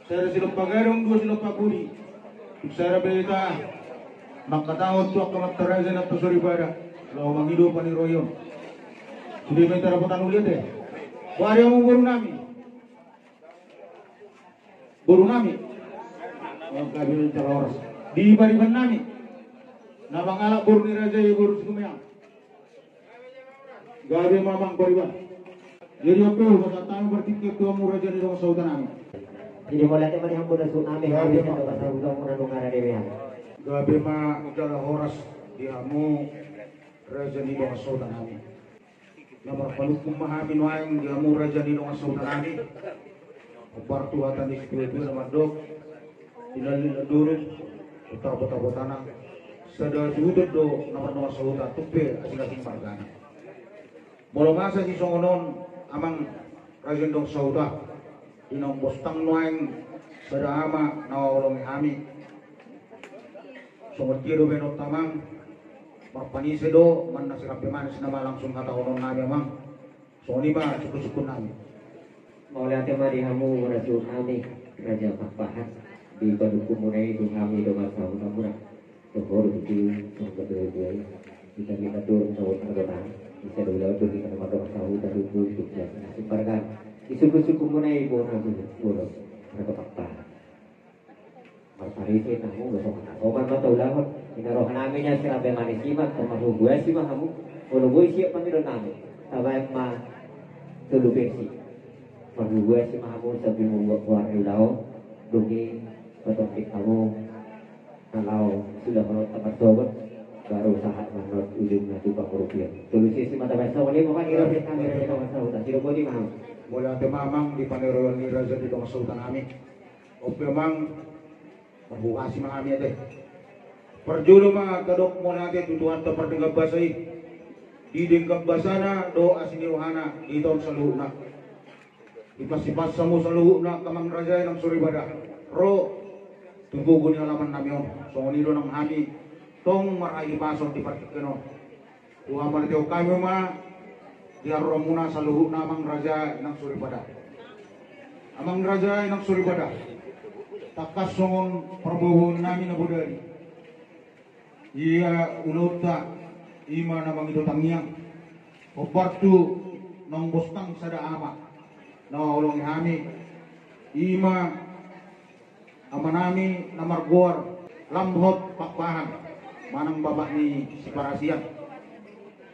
Saya silap pagarong dua silap paguri. Saya beta makatawad tuak kamatarajan at Soribada. Law mangido pa ni Royon. Hindi may taraputan ulit eh. Wari ang guru nami. Guru nami. Ang kabilang teroris. Di bariban nami. Nabangalak guru ni Raja yung guru sikumiyang. Gabi mamang bariban. Jadi apa masa tahu bertiket tua murah jadi dong saudara nami. Jadi mulai teman yang muda tsunami gabi sa bahasa udang muna nung aradewe. Gabi ma udala horas dihamu Raja ni dong saudara nami. Namar palukum mahamin waing dihamu Raja ni dong saudara nami. Bartu hatan di situ sama dok. Tinalil durut putar bota-botana. Sada sudut do namar dong saudara tupe asing-asing margana. Mula masa si songonon amang Raja dong saudara inong bostang nuaing sada ama nawawalong hami sumutiro benot tamang marpanise do man nasirapi manis nama langsung kata onon nami amang so ni ba suku-suku nami Maulate mari hamu rasul kami Raja Pakpahan di paduku munai du kami do masa murah tohor itu kedua dua kita minta turun sawut anggota bisa dulu tu kita nama sawut dari itu sukses simparkan isuku-suku munai ibu nabi buruk mereka pakpa marparisi namu besok oman mata ulahot inaroh naminya sirabe manis simak termasuk gue sih mah kamu kalau gue siap panggil nami sabay ma tulu bersih panggil gue sih mah kamu sebelum membuat keluar ulau dugi petopik kamu kalau sudah menurut tempat sobat baru saat menurut ujung nanti pak rupiah tulu sih mata besok ini mau kira kita kamera kita masa udah tidak boleh mah mula ate mamang di paneroyon ni Raja di dong sultan ami o memang mabuhasi mga ami ate perjulo mga kadok mo natin tutuhan ta pardengkap basay di dengkap basana do asiniruhana di tahun saluhna ipasipas mo sa luhna kamang Raja ng Soribada ro tubugon ni alaman namin so nilo ng ami tong maray pasok di partikeno tuwa man ito kami diarro muna sa luhuk na amang Raja ng Soribada. Amang Raja ng Soribada. Takas songon perbuhun namin na budari. Iya ulota ima na mga idotangyang. O partu ng bostang sada ama. Na ulong hami. Ima ama nami na margor. Lambhot pakpahan. Manang baba ni Siparasian.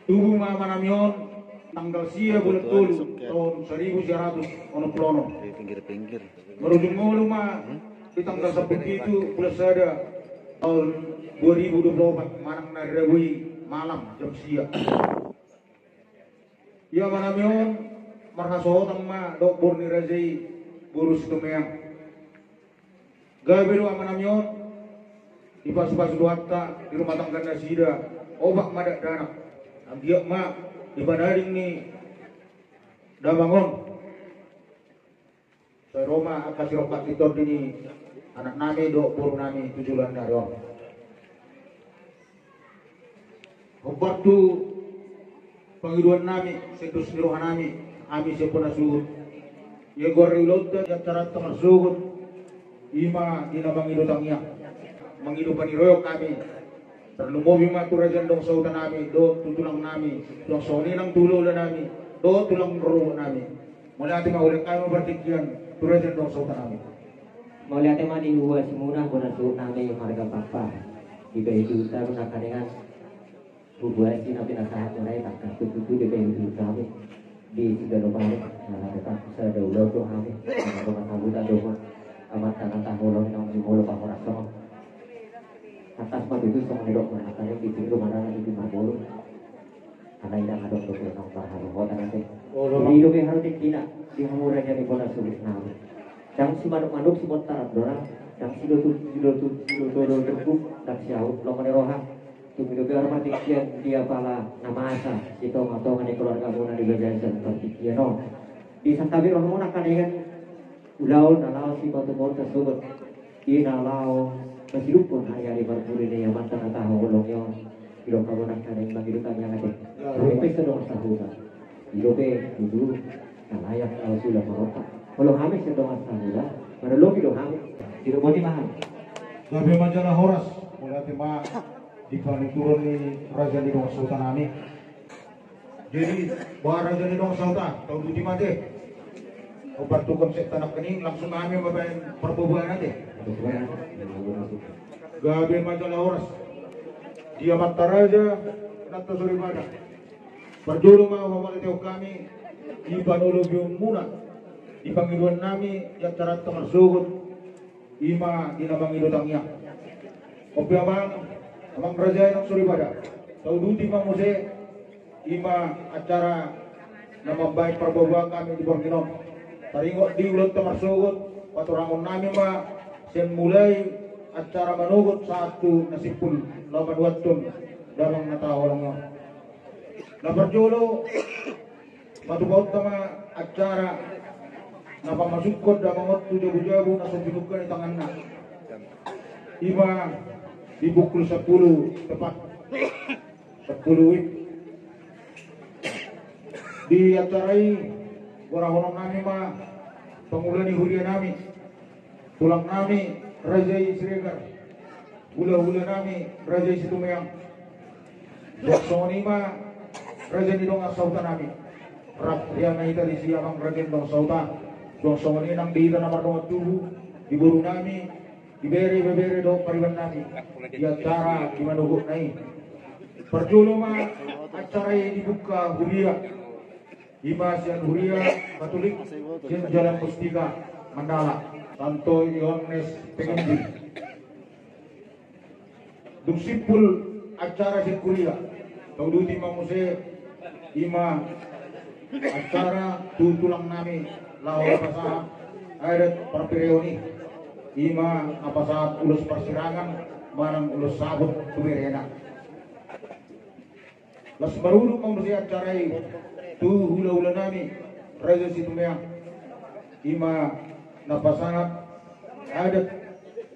Tubuh mama namyon tanggal sia bulan tulu tahun 1960 di pinggir-pinggir merujung mulu mah di tanggal 10 itu bulan sada tahun 2024 manang narewi malam jam sia ya manamyon marhasotang ma dok borni Rajai burus kemeang gabiru amanamyon di pas-pas duatta di rumah tangga nasida obak madak danak ambiak ma di banaring ni dabangon sa Roma at kasirokat ito dini anak nami do puro nami tujulan na ron waktu pangiduan nami sedus nirohan nami ami siya po nasugot ya gorilot da cara tamarsugot ima dinamang idotangnya mangidupan niroyok kami terlumubi maturajan dong sautan nami do tutulang nami dong soni nang tulo na nami do tulang ro nami mula ati maulit kami bertikian turajan dong sautan nami mula ati mani huwa simuna kuna suut nami yung harga papa iba itu taru nakadengan bubuhay si nabi nasahat na rin takkas tututu iba itu kami di sigaro balik nakadekat sa daulo to kami nakadekat sabutan do amat tanang tahulong ng simulo pa korasong atas itu sama nedok menakanya di pintu mana lagi di Marbolo karena tidak ada untuk yang berharap kota nanti di hidup yang harus tidak di hamuranya di bola sulit nama yang si manuk si montar dorang yang si dotu terkuk dan si out lo meneroha tu hidup yang harus tikian dia pala nama asa itu matong di keluarga muna di berjasa tikian no di santabi roh muna kan dengan ulau nalau si batu montar sobat di nalau masih pun hanya di Marbolo ini yang mantan tahu ulungnya hidup kamu nak cari bagi hidup kami yang ada hidup sedang sahuda hidup dulu layak kalau sudah merokok kalau kami sedang sahuda mana lo hidup kami Gabi Manjana Horas, mulai tema di turun ni Raja di Dong Sultan Ami. Jadi bahwa Raja di Dong Sultan tahun 75 deh. Obat tukang set tanah kening langsung kami membayar perbubuhan nanti. Gabi Manjana Horas, dia mata Raja Nato Suribada. Berjuru mau memelitih kami di Banulubium Muna di panggiluan nami yang cara temersugut ima di nabang idotangnya. Opi amang Raja yang Suribada. Tahu duti muse ima acara nama baik perbubuhan kami di Borneo. Taringok di ulat temersugut paturangon nami sen mulai acara menugut satu nasipul lawan watun dalam natawalangnya. Na berjolo matubot sama acara na pamasukod na mga tujabu-jabu na subinukan ng tangan na ima dibukul 10 tepat 10 week di acarai warahonong nami pangulan ni hulian nami tulang nami Raja Isregar hula-hula nami Raja Situmayang Jaksoni Raja ni dong asautan nami rap yang naita di siamang Raja dong sautan dong sawani nang dita na marungat tubuh diburu nami ibere do pariban nami di acara di manugok nai perjulo acara yang dibuka huria Ima sian huria Katolik sian Jalan Mustika Mandala Santo Yohanes Penginji duk simpul acara sian kuliah tau duti mamuse ima acara tutulang nami lau apa saat adat perpereoni ima apa saat ulus persirangan barang ulus sabut tumerena las baruluk mamuse acarai tu hula-hula nami Raja Situmayang ima napasangat adat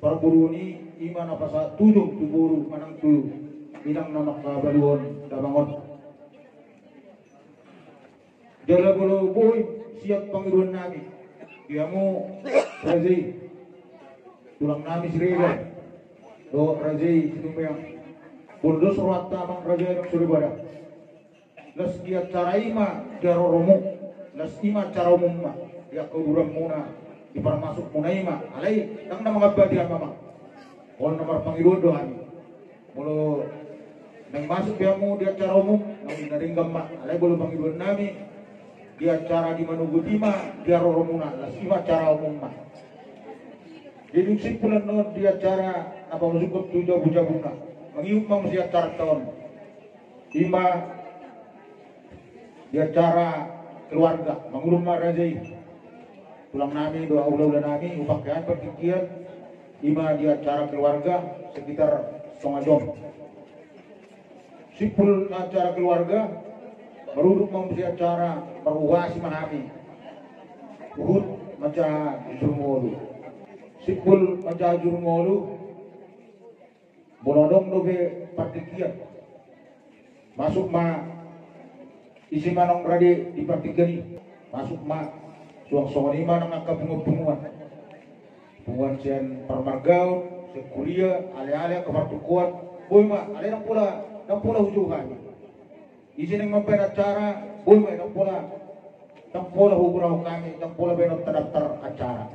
perburuni ima napasangat tudung tuburu manang tu inang namak kabaluon dabangon jala bolo boy siap pangiruan nami diamu Raja tulang nami Sirega do Raja Situmayang buldos ruata mang Raja yang Suribada las dia cara ima jaro romo las ima cara umum dia keurang muna di permasuk muna ima alai tang na mga badi mama on nomor pangiluan doan mulo nang masuk dia mu dia cara umum nang naringgam alai bolo pangiluan nami dia cara di manugutima dia roromuna las ima cara umum jadi simpulan non dia cara apa masuk tujuh bujabuna mangium mang dia cara tahun ima dia cara keluarga mengurung Raja tulang nami doa ulah nami upakaian pertikian ima dia cara keluarga sekitar setengah jam simpul acara keluarga meruduk mempunyai acara perwasi mahami uhud macam jurmolu simpul macam jurmolu bolodong dobe pertikian masuk isi manong rade di partigani masuk suang songoni manang bunguan sian permargaun sian kuliah ale-ale ke partukuan boy ale nang pula hujuhan isi nang mampen acara boy nang pula huburaw kami nang pula benot terdaftar acara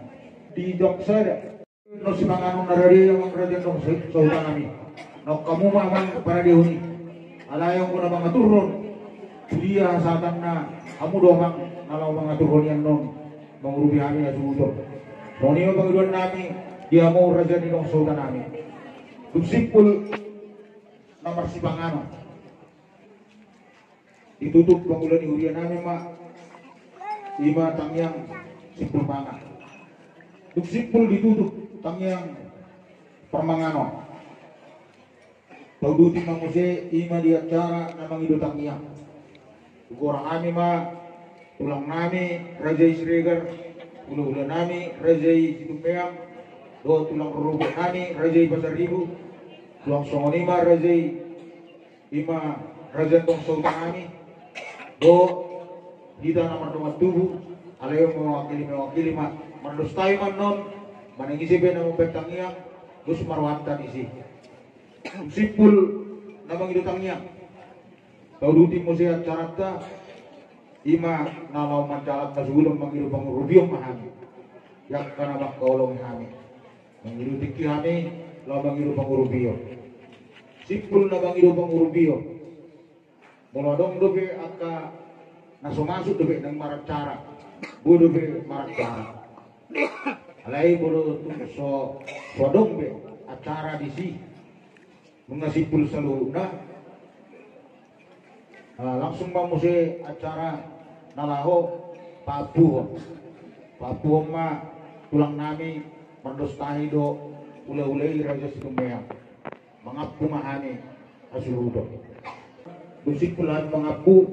di jok sada no simanganong narari ang rade nong sultan kami no kamu mamang para dihuni alayong ko na mga turun dia saatan na kamu domang kalau mengatur yang non mengurubi kami ya subuh Roni pengiluan nami dia mau Raja di dong sultan nami simpul nomor sipangano ditutup pengiluan urian nami ima tangyang simpul manga simpul ditutup tangyang permangano tau duti manguse ima dia cara namang ido tangyang Kurang kami tulang nami Raja Isregar ula-ula nami Raja Situmayang do tulang rurubuk nami Raja Pasar Ribu tulang songoni Raja ima Raja Tong Sultan nami do kita nomor nomor tubuh alayo mewakili mandostai non manangisi bena mempetangiang Gus marwata di si sipul namang idutangnya tau duti mo siya carata ima nalaw mancalat na sulong mangiru pangurubiyong mahami yak kana makaulong hami mangiru tiki hami law mangiru pangurubiyo sipul na mangiru pangurubiyo mulodong dobe aka nasumasuk dobe ng marat cara bu dobe marat cara alay bulu so sodong be acara di si mga sipul sa luna langsung mamusi acara nalaho papuho ma tulang nami mandostahi do ula-ulay raja situmaya mangapu mahani asuludo dusipulan mangapu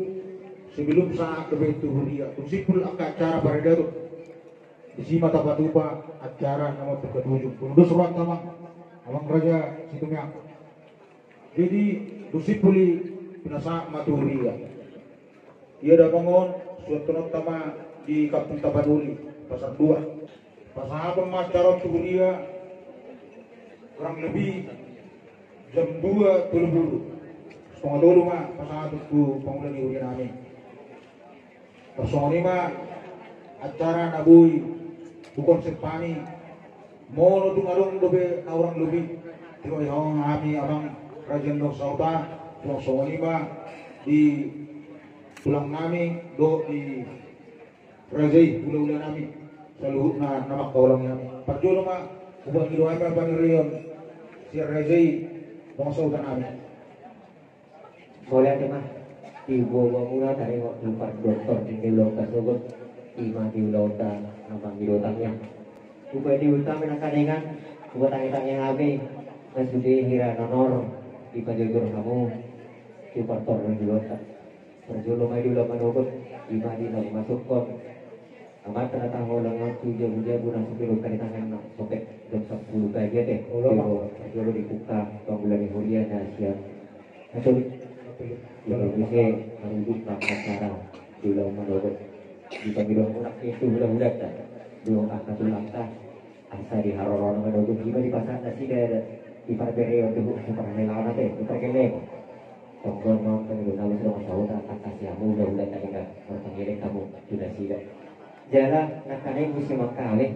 sebelum saat kebetu huria dusipul aka acara paredado isi mata patupa acara nama terketujuh kundu surat amang raja situmaya jadi dusipuli pinasa maturia ia dah bangun suatu tama di kampung Tapanuli pasar 2 pasar pemacaran tuhuria kurang lebih jam 2 tulu setengah dulu mah pasar itu pengulang di hujan kami personi mah acara nabui bukan sepani mau nutung arung dobe na orang lebih tiba yang kami orang Rajan Dong Sauta tulang songonima di tulang nami do di Rajai ula-ula nami selalu nama kaulang nami parjolo ma ubang iluan ma panirion si Rajai Dong Sauta nami boleh ada mah ibu mula dari waktu part dokter di loka sogot ima di lota nama birotangnya upaya di utama nakadengan buat tangnya habe masudi hira nonor di pajogur kamu di partor di lota perjolo mai dulu manogot ima di nak masuk kon amat ternyata holang aku jabu-jabu nang sepuluh kali tangan nak sobek jam 10 kayak deh perjolo dibuka panggulan huria na siap atau yang bisa merubuk acara dulu manogot di panggilan unak itu budak-budak tak belum akatul langkah asa di haroron manogot juga di pasar nasi ada di parpere untuk seperti lawan teh diperkene tonggon mau penggunaan sama saudara atas yamu udah tadi enggak pertanyaan kamu sudah siap jalan nakane musim makale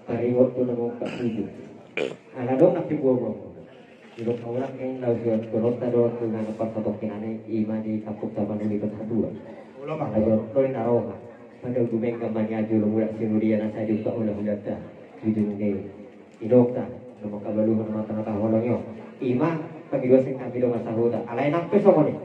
hari waktu nemu tak tuju ana dong nak dibuang hidup orang yang lau jual korota do dengan tempat foto kinane ima di kampung Tapanuli Pasar 2 ulama ayo koin naroha pada gumeng kampanye aju lumura sinuria nasa juga ulah ta ujung ni idokta nomor kabalu nama tanah holongyo ima pagi dua sing kami do masahuda alai nak peso ni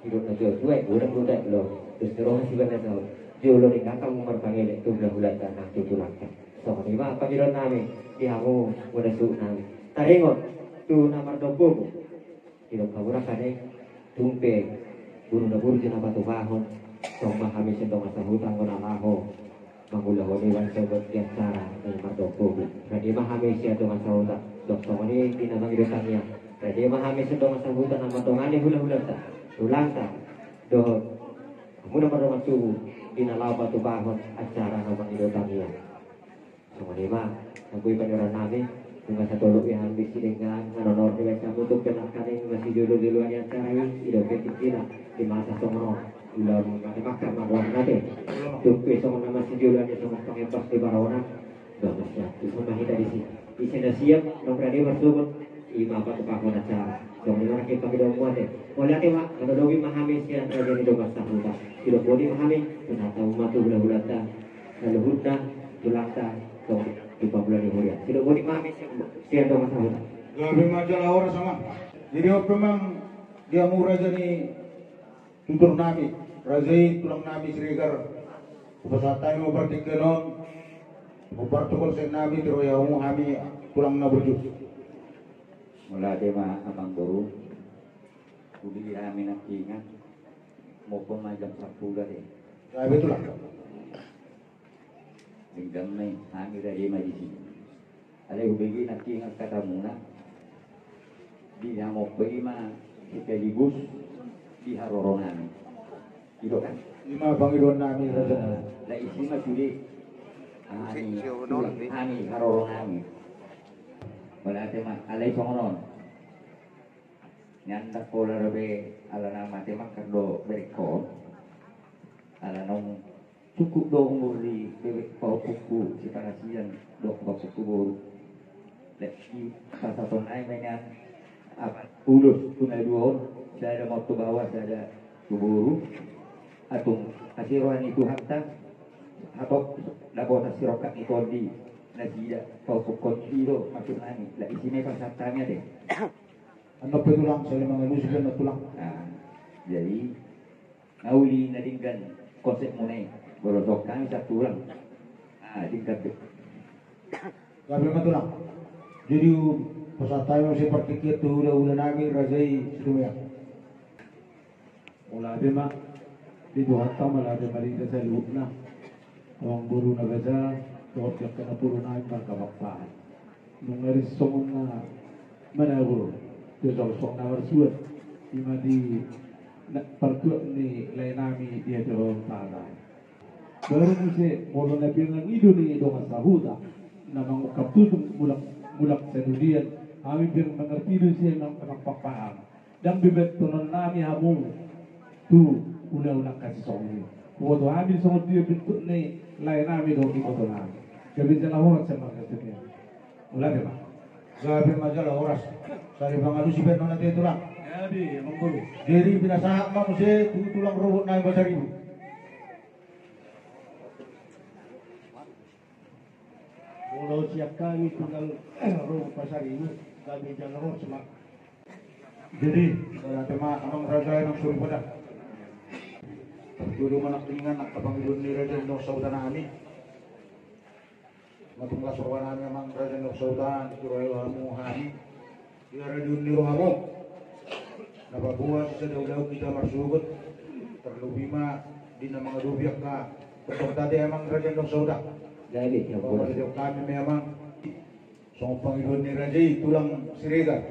hidup na jual tuai budak lo terus terus siban tahu jual di kakak umur pangile tu ulah ta nak tutulaka so ima pagi do nami dihamu udah su nami taringot tu namar dopo hidup kabura kane tumpe guru na guru jina batu bahon soma kami sedang masahuda ngona laho mangulah ni wan sebut biasa namar dopo jadi mahami sia tu masahuda dokter ini dinamang idotangnya jadi mahami sedang masahuda nama dongane hula-hula ta ulang ta do kamu dapat rumah subuh dinalau batu bahon acara namang idotangnya semua ni mah aku ipan nabi dengan satu lu yang ambisi dengan menonor dengan kamu untuk kenalkan yang masih jodoh di luar yang cara hidup kita di masa songo ulang makan malam nanti tuh besok masih jodoh yang songo pengepas di barawona bagus ya itu masih dari sini di sana siap nomor dia bersubut ima apa tukang acara dong ini orang kita tidak muat deh boleh mak kalau dogi mahami siang terjadi doa sahuta tidak boleh mahami ternyata umat tu bulan-bulan dah kalau huda tulang dah dong di bulan ini mulia tidak boleh mahami siang doa sahuta gabi majalah orang sama jadi memang dia mau raja ni tutur nabi raja tulang nabi serigar pesatai mau bertikelon mau bertukul sen nabi teroyamu kami tulang naburju mula dia mah abang guru udah kami nak ingat mau pemajam 10 deh ya betul lah tinggal nih kami dari majlis ada ubegi nak ingat kata muna di yang mau pergi mah kita di bus di harorongan itu kan 5 panggilan nami raja lah isi mah sudah ani harorongan malah tema alai songonon nyanda pola rebe ala nama tema kardo beriko ala nong cukup dong muri bebek pau kuku si parasian dong pau kuku boru leki kata tonai mainan apa ulus tunai dua saya ada moto bawa saya ada kuburu atung asirohan itu hatta atau labo asirokat itu di nasida pau kuku itu makin nani lah isine pasatanya deh Ano pa tulang, sa mga ilusyon na tulang. Jadi ngauli na dinggan konsep mo na borosok kami sa tulang dinggan tu Gabi naman tulang. Jadi pasal tayo seperti itu ulah namin razay sinuya. Mula din ma, dito hatta malade malita sa loob na. Ang buru na gaza, tuwag ka na puro na yung pagkabakpaan. Nung narisong na managuro, Josok na warsuat ima di pertuak ni lainami dia dorong tanah. Baru muse molo na bilang ido ni ido sahuda na mangukap tutung mulak sedudian kami bilang mengerti itu siya ng pagpapaham dan bibet tunon nami hamu tu ulang kasih songi. Waktu kami songot dia bentuk ni lainami dong di foto nami. Jadi jangan orang sama katanya. Mulai Pak. Gabi majalah oras. Sari pangalusipin na natin tulang. Jadi emang bulu. Jadi binasahan mo siya, tulang robot na yung basari mo. Kalau siap kami tunggal robot pasar ini, kami jangan harus semak. Jadi, sa tema amang razay ng surpada. Pagtulo manaklingan at kapangilun ni Rajan ng sauta namin. Matunglas rawa namin amang Rajan ng sauta, turayo hamuhani. Tiara diuniro mo. Napabuwas sa daw-daw kita marsugot. Terlubima di na mga dubiyak ka. Kapag tadi amang Rajan ng sauta. Jadi yang boros. Pagkakaliw kami memang sa Panginoon ni Rajay, tulang siriga.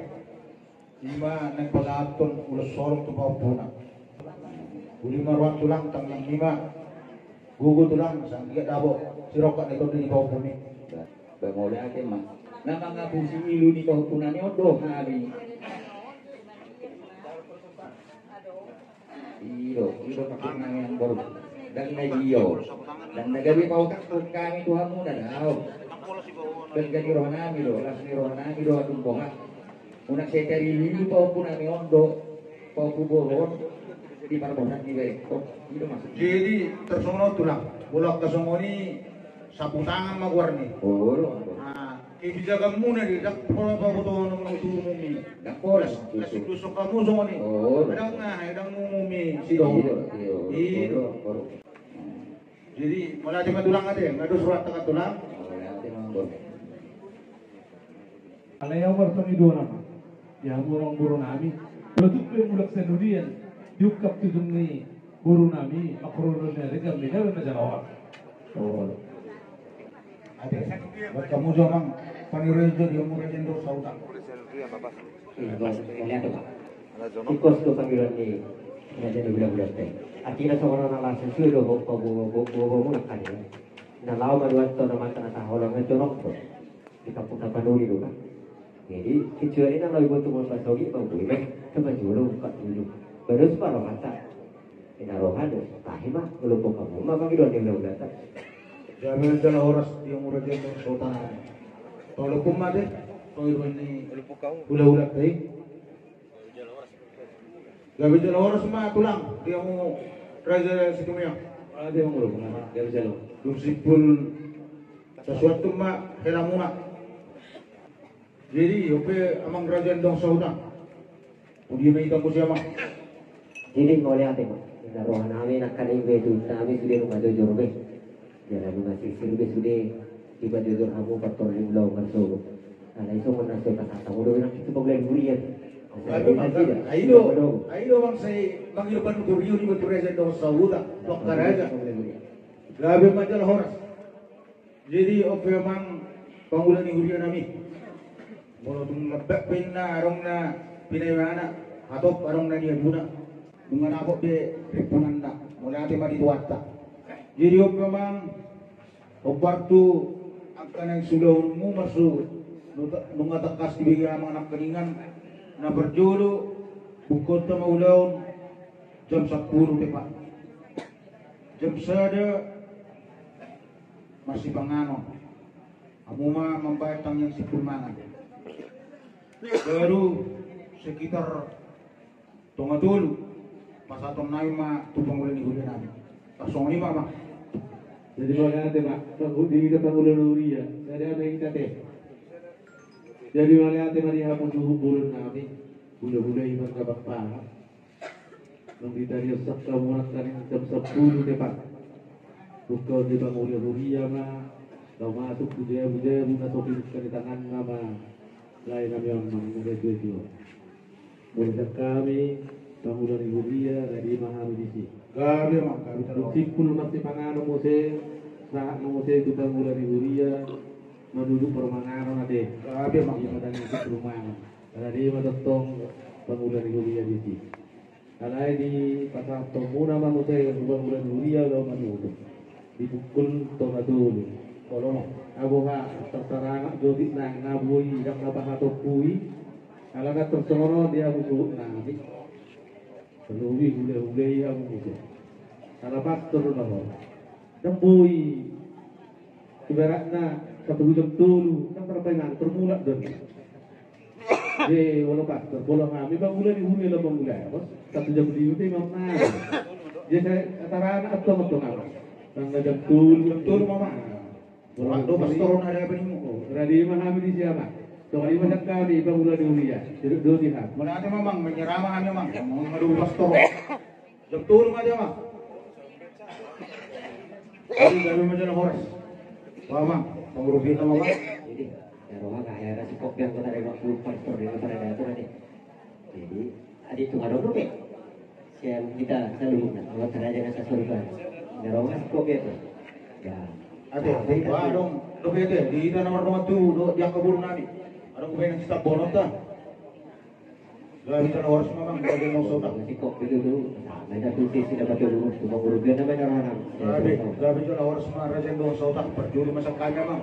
Lima nagpag-aapton ulos sorong tupaw puna. Ulima ruang tulang tanglang lima. Gugu tulang sang iya dabo. Sirokat na ito din ikaw puni. Bangoleh ate mah na mga busi ilu ni kahupunan ni odoh hari iyo pakai nang yang baru dan iyo dan nagabi pau takut kami Tuhan mu daw dan gani roh nami do las ni roh nami do adung bonga unak seteri ilu pau pun ami ondo pau kubohon di parbosan ni bae itu maksud Jadi tersunod tulang. Bulak kasungoni saputangan magwarni. Ibijagan muna di dak pola pabuto ng umumi. dak pola Kasi tusok kamu sungoni. Kadang nga, kadang umumi si Iyo. Jadi mula di matulang ate, ngado surat tengah tulang. Alayaw wartang ido nama. Ya murong buru nami. Produk yang mulak sedudian. Yukap tudung ni buru nami. Makrono na regam ni dalam najalawak. Ate, buat kamu jamang panirejo di umur jendo sauta. Lihat tu Pak. Ikos tu panggilan ni jadi bulan-bulan teh. Artinya seorang anak sesuai do bobo nak kan. Na law maduan to na mata na taholong na jorok to. Di kampung Tapanuli do kan. Jadi kecuali na law buat mo sa sogi bang buy meh kemajulu kat dulu. Baru separuh mata. Ina rohado. Tahima belum kamu mah panggilan ni bulan teh. Jamin dala oras di umur jendo sauta. Kalau kumade, kalau ini ulah-ulah teh. Gabi dala oras mah tulang dia mau raja situmnya. Ada yang mulu kenapa? Gak bisa lo. Sipul sesuatu mah helamuna. Jadi ope amang raja dong sauda. Udi na itang ko siya mah. Jadi ngoleh ate Pak. Ina rohan nami nak kaning bedu nami sudah rumah jujur be. Jalan rumah sisir be sudah tiba jujur kamu patol limlau masuk. Nah itu mana saya kata udah nak itu paglain burian. Aido bang say mangilupan ko riyo ni betul raja dong sauda. Dokter raja. Grabe majal horas. Jadi ope mang pangulan ni hurian nami. Mula tung lebak pinna arong na pinayana atau arong na niya buna. Dengan ako de ripunan na mula ati madituata. Jadi ope mang waktu akan yang sudah mu masuk nung atakas dibigyan ng anak kaningan na berjulu bukod na maulaon jam 10 tepat jam sada masih pangano amuma membayang yang sipulmangan baru sekitar tonga dulu pas atong naim ma tupang ulan ihuli namin pasong 5 mak Jadi makanya Pak, di kita panguluri ya. Jadi apa yang kita teh? Jadi makanya mari hapon bulan nabi, bulan-bulan iman kabak pa. Nung ditari sak kamuat kan jam 10 tepat. Bukaw di panguluri ya ma. Daw masuk budaya bunga topi di tangan nama. Lain kami yang mengenai itu. Mulai kami panguluri ya dari Maharudisi. gabi mak gabi talaga Sikul masih pangano mo sa mo se tu pangula ni Huria maduduk permangano na de gabi mak di padang itu rumah ada di madotong pangula ni Huria di sini ada di pasar tomuna mo se pangula ni Huria lo manudo dipukul to madulu kalau abo ha terserang jodi na ngabui dak nabahato kui alaga tersono dia busuk na Peluwi hule-hule yang itu. Kalau pastor nama, dembui. Ibaratnya satu jam dulu, kan perpengan termulak dan. Jadi walau pastor, bola kami bangunan di hule lah bangunan, bos. 1 jam di hule mana? Jadi saya antara anak atau apa? Tanggal jam dulu mama waktu pastor ada apa nih mu Radhi Mahamidi siapa? Soalnya macam kami bangunan di hule ya. Jadi dua pihak. Menate mamang menyerama kami mang mengadu pastor betul aja mang jadi gabi macam horas mamang pengurusin sama mang Jadi ya roha kaya rasi kopi yang kota dari waktu pastor dari pada daerah tadi. Jadi ada itu ada berapa? Siapa kita selalu kalau teraja nasa surga. Ya roha si kopi itu. Ya. ate wah dong lo bete di ida nomor tuh do yang kabur nami ada kumain kita bonot ta gabi tan horas mamang gabi mau sota Si kopi dulu. Mereka tuh sih dapat dulu tuh pengurusan apa orang. gabi tan horas ma rajen do sota perjuru masa kami mang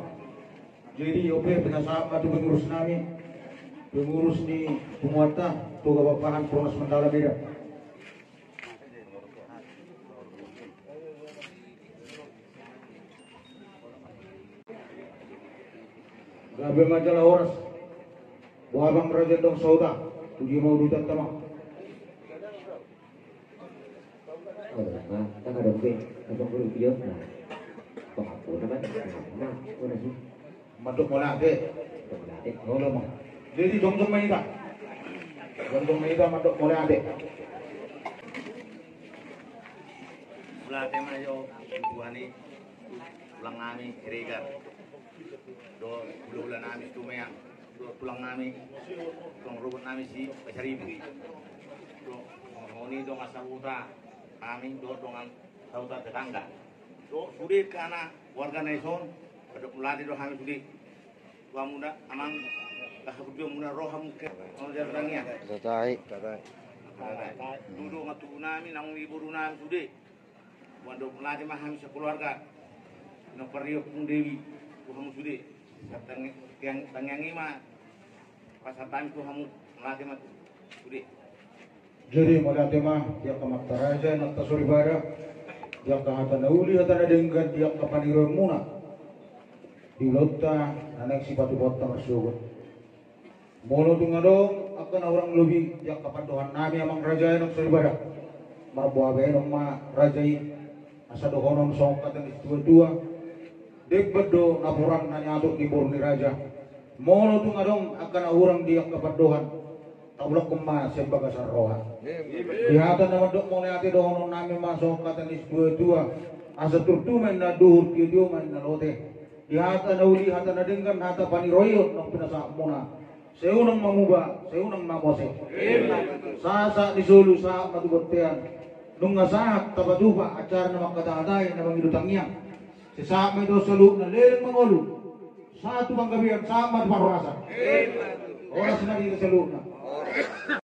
jadi oke penasama tuh pengurus nami pengurus di Pumuata tuh kabapahan Pronas Mandala beda gabi majalah horas wabang raja dong sauda tujuh mau dutan tamang Oh, nah, tak ada kopi. Abang guru biar nah. Kok apa nama? Nah, mana sih? maduk mo lagi wala mo jadi jong maida maduk mo lagi Belate mana yo tuani pulang nami Regar do bulan nami tumea do pulang nami tong robot nami si Pasaribu do ngoni do masabuta kami do dongan sauta tetangga do sudah karena warga naison pada pelati do kami sudah tua muda amang kahubio muda roham ke ono jarangnya Tatai. dulu ngatu nami nang iburu nami sudah wando pelati mah kami sekeluarga no periuk pung dewi kamu sudah yang tangangi mah pasatan tu kamu melatih mah sudah jadi malate mah dia kamaktaraja nak tasuribara dia kahatan nauli hatan adenggan dia kapaniro muna di lota anak si batu bota masugot mono tungadong akan orang lebih dia kapan Tuhan nami amang raja nak suribara marbuabe nong ma rajai asa dohonom songkatan dua dek bedo laporan nanya atuk di Borni Raja mono tungadong akan orang dia kapan Tuhan taulak kuma sebagai sarroha dihatan nama dok mo ati dohonom nami masok katan dua asa turtumen na duhur kiyo man na lote dihatan na uli hatan na denggan hata paniroyo ng pinasa muna seunang mamuba seunang mamose sasa di Sulu sa matubottean nung ngasahat tabadupa acara na makatahatay na mangidutangnya sesama itu selu na leleng mangolu satu bang gabian sama di parwasa orang senang di selu na